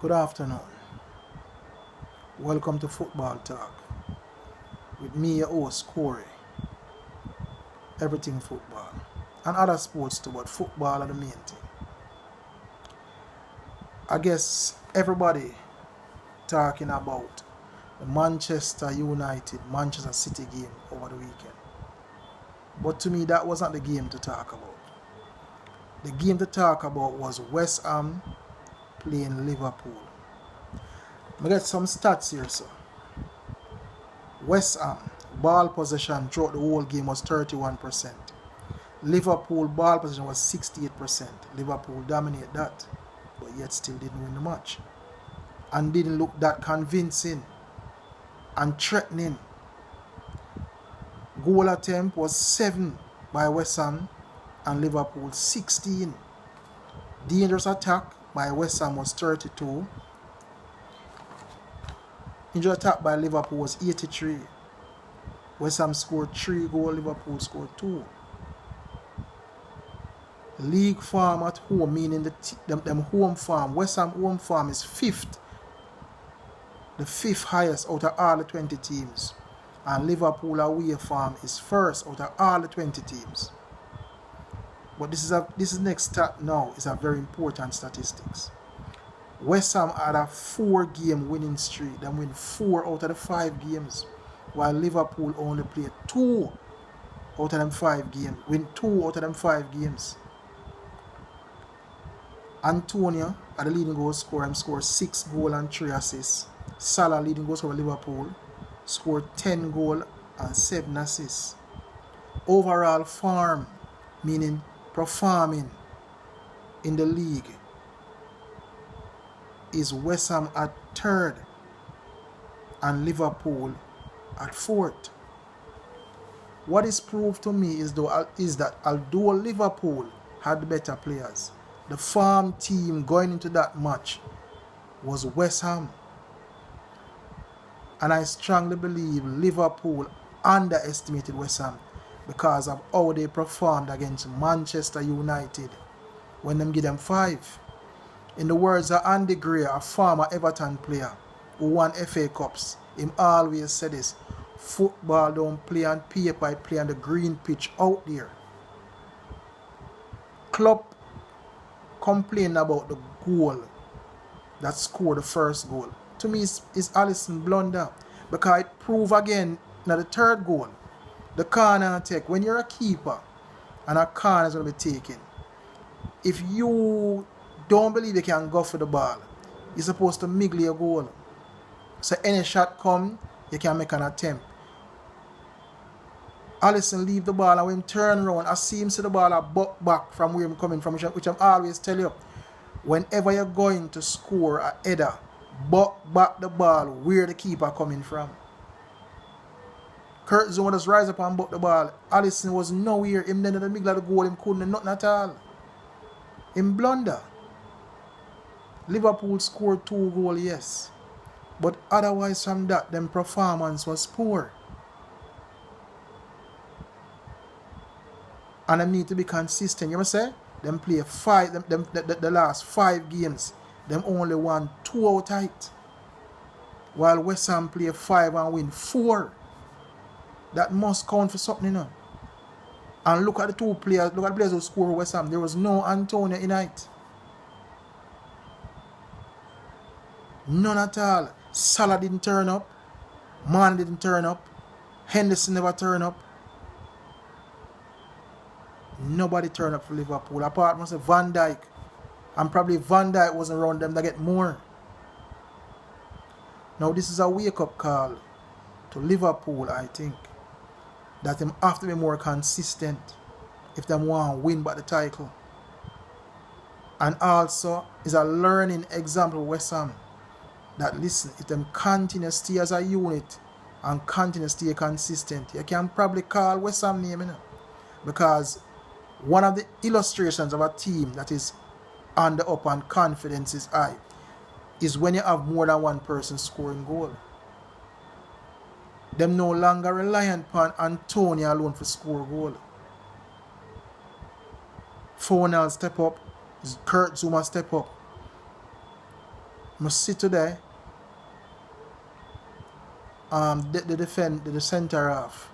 Good afternoon. Welcome to Football Talk with me, your host, Corey. Everything football and other sports too, but football are the main thing. I guess everybody talking about the Manchester United Manchester City game over the weekend. But to me, that wasn't the game to talk about. The game to talk about was West Ham playing Liverpool. I get some stats here, sir. West Ham ball possession throughout the whole game was 31%. Liverpool ball possession was 68%. Liverpool dominated that, but yet still didn't win the match. And didn't look that convincing and threatening. Goal attempt was 7 by West Ham and Liverpool 16. Dangerous attack by West Ham was 32. Injury attack by Liverpool was 83. West Ham scored 3 goals, Liverpool scored 2. League form at home, meaning them home form. West Ham home form is 5th. The 5th highest out of all the 20 teams. And Liverpool away form is 1st out of all the 20 teams. But this is next stat now is a very important statistics. West Ham had a 4-game winning streak. They win 4 out of the 5 games. While Liverpool only played 2 out of them 5 games. Win 2 out of them 5 games. Antonio, at the leading goal scorer, scored 6 goals and 3 assists. Salah, leading goal scorer for Liverpool, scored 10 goals and 7 assists. Overall form, meaning performing in the league, is West Ham at 3rd and Liverpool at 4th. What is proved to me is that although Liverpool had better players, the farm team going into that match was West Ham. And I strongly believe Liverpool underestimated West Ham because of how they performed against Manchester United when them give them 5. In the words of Andy Gray, a former Everton player who won FA Cups, him always said this: football don't play on paper, it play on the green pitch out there. Klopp complained about the goal that scored the first goal. To me, it's Alisson blunder because it proved again now the 3rd goal. The corner attack, when you're a keeper and a corner is going to be taken, if you don't believe you can go for the ball, you're supposed to miggle your goal. So any shot come, you can make an attempt. Alisson leave the ball and when him turn around, I see him see the ball a buck back from where I'm coming from, which I'm always tell you. Whenever you're going to score a header, buck back the ball where the keeper coming from. Kurt Zouma just rise up and buck the ball. Alisson was nowhere. Him then in the middle of the goal, him couldn't do nothing at all. Him blunder. Liverpool scored 2 goals, yes. But otherwise from that, them performance was poor. And them need to be consistent. You must say? Them play 5, the last 5 games, them only won 2 out of it. While West Ham play 5 and win 4. That must count for something, you know. And look at the players who scored for West Ham. There was no Antonio in it. None at all. Salah didn't turn up. Man didn't turn up. Henderson never turned up. Nobody turned up for Liverpool. Apart from Van Dijk. And probably Van Dijk wasn't around them to get more. Now this is a wake-up call to Liverpool, I think. That them have to be more consistent if they want to win back the title. And also is a learning example of West Ham. That listen, if them continue to stay as a unit and continue to stay consistent, you can probably call West Ham name, you know? Because one of the illustrations of a team that is on the up and confidence is high is when you have more than one person scoring goal. Them no longer reliant upon Antonio alone for score goal. Fonal step up, Kurt Zouma step up. must see today. The center half.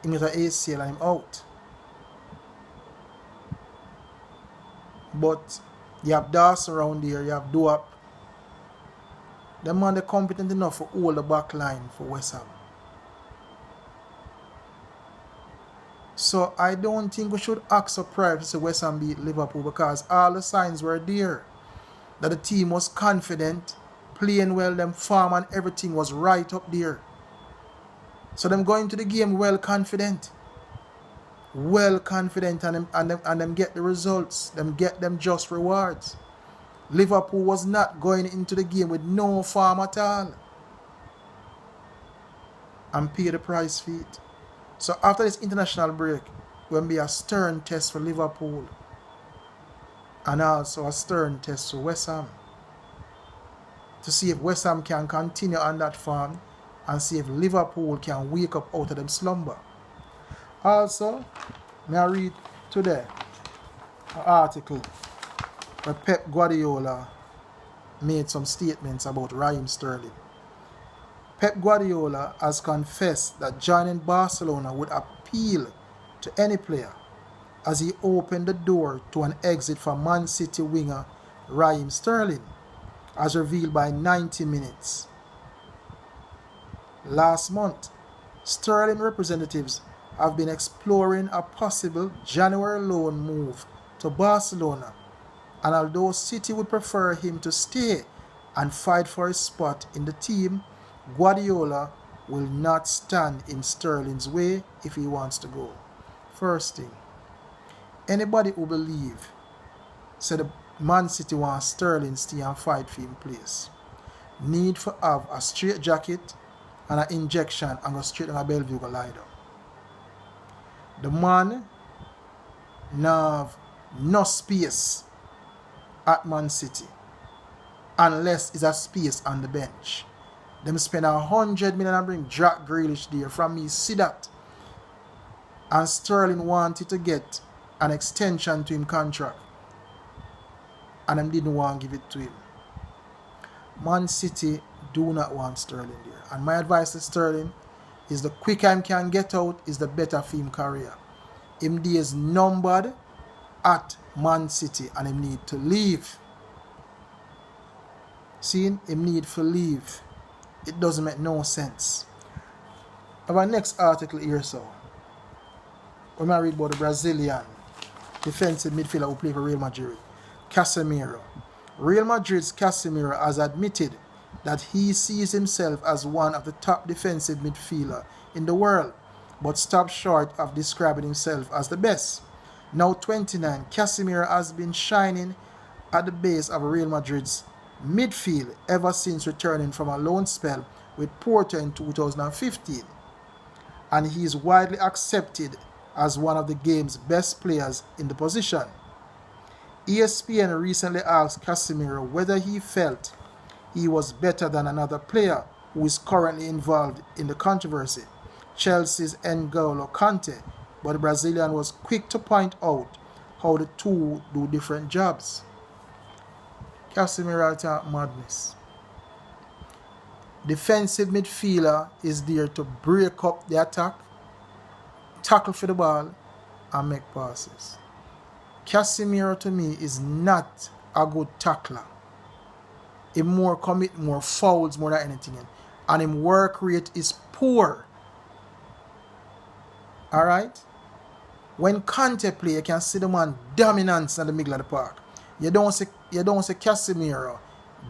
Him get a ACL and him out. But you have Dawson around here, you have Duap. The man they're competent enough for hold the back line for West Ham. So I don't think we should act surprised to see West Ham beat Liverpool, because all the signs were there that the team was confident, playing well, them form and everything was right up there. So them going to the game well confident. And them get the results. Them get them just rewards. Liverpool was not going into the game with no form at all. And pay the price for it. So after this international break, will be a stern test for Liverpool. And also a stern test for West Ham. To see if West Ham can continue on that form and see if Liverpool can wake up out of them slumber. Also, may I read today an article where Pep Guardiola made some statements about Raheem Sterling. Pep Guardiola has confessed that joining Barcelona would appeal to any player, as he opened the door to an exit for Man City winger Raheem Sterling, as revealed by 90 Minutes. Last month, Sterling representatives have been exploring a possible January loan move to Barcelona, and although City would prefer him to stay and fight for his spot in the team, Guardiola will not stand in Sterling's way if he wants to go. First thing, anybody who believe said the Man City wants Sterling stay and fight for him place need to have a straight jacket and an injection and go straight on a Bellevue go lie down. The man now have no space at Man City unless it's a space on the bench. Them spend $100 million and bring Jack Grealish there. From me, see that. And Sterling wanted to get an extension to him contract. And them didn't want to give it to him. Man City do not want Sterling there. And my advice to Sterling is the quicker him can get out is the better for him career. Him days numbered at Man City and him need to leave. See, him need to leave. It doesn't make no sense. Our next article here, so we're going to read about the Brazilian defensive midfielder who played for Real Madrid, Casemiro. Real Madrid's Casemiro has admitted that he sees himself as one of the top defensive midfielders in the world, but stopped short of describing himself as the best. Now 29, Casemiro has been shining at the base of Real Madrid's midfield ever since returning from a loan spell with Porto in 2015, and he is widely accepted as one of the game's best players in the position. ESPN recently asked Casemiro whether he felt he was better than another player who is currently involved in the controversy, Chelsea's N'Golo Kante, but the Brazilian was quick to point out how the two do different jobs. Casemiro attack madness. Defensive midfielder is there to break up the attack, tackle for the ball, and make passes. Casemiro to me is not a good tackler. He more commit more fouls more than anything, and his work rate is poor. Alright? When Kante play, you can see the man dominance in the middle of the park. You don't see Casemiro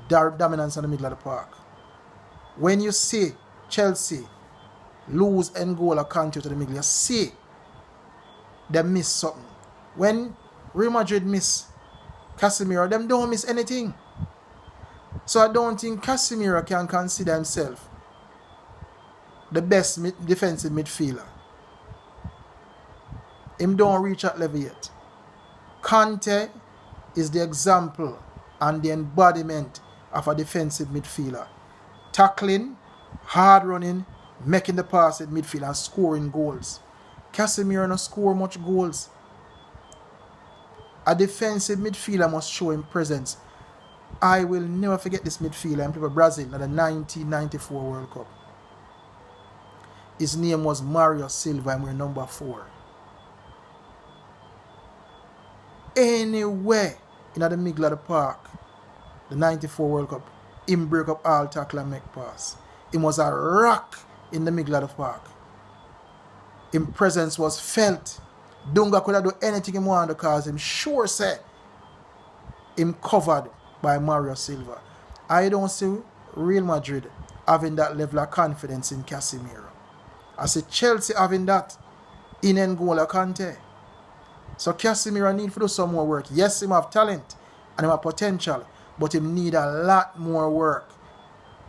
dominance in the middle of the park. When you see Chelsea lose N'Golo Kante to the middle, you see they miss something. When Real Madrid miss Casemiro, them don't miss anything. So I don't think Casemiro can consider himself the best defensive midfielder. Him don't reach that level yet. Kante is the example and the embodiment of a defensive midfielder. Tackling, hard running, making the pass at midfield and scoring goals. Casemiro don't score much goals. A defensive midfielder must show him presence I will never forget this midfielder and play for Brazil in the 1994 World Cup. His name was Mario Silva and we're number 4. Anywhere in the middle of the park, the 94 World Cup, him break up all tackle and make pass. Him was a rock in the middle of the park. His presence was felt. Dunga could have do anything he wanted because him sure said him covered by Mario Silva. I don't see Real Madrid having that level of confidence in Casemiro. I see Chelsea having that in N'Golo Kante. So Casemiro need to do some more work. Yes, him have talent and him have potential, but him need a lot more work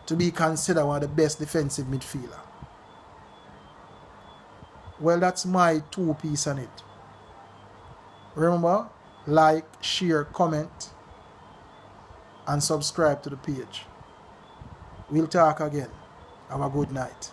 to be considered one of the best defensive midfielder. Well, that's my 2 piece on it. Remember, like, share, comment, and subscribe to the page. We'll talk again. Have a good night.